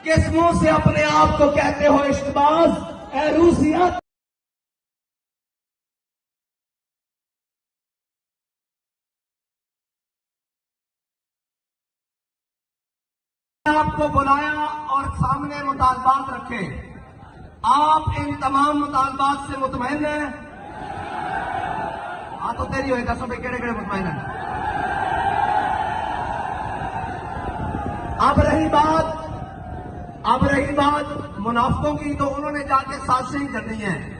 किस मुंह से अपने आप को कहते हो इश्कबाज, ए रूसिया। आपको बुलाया और सामने मुतालबात रखे। आप इन तमाम मुतालबात से मुतमईन हैं? हाँ तो तेरी होए दसो भाई केड़े केड़े मुतमईन हैं। अब रही बात मुनाफिकों की, तो उन्होंने जाके साजिशें करनी है।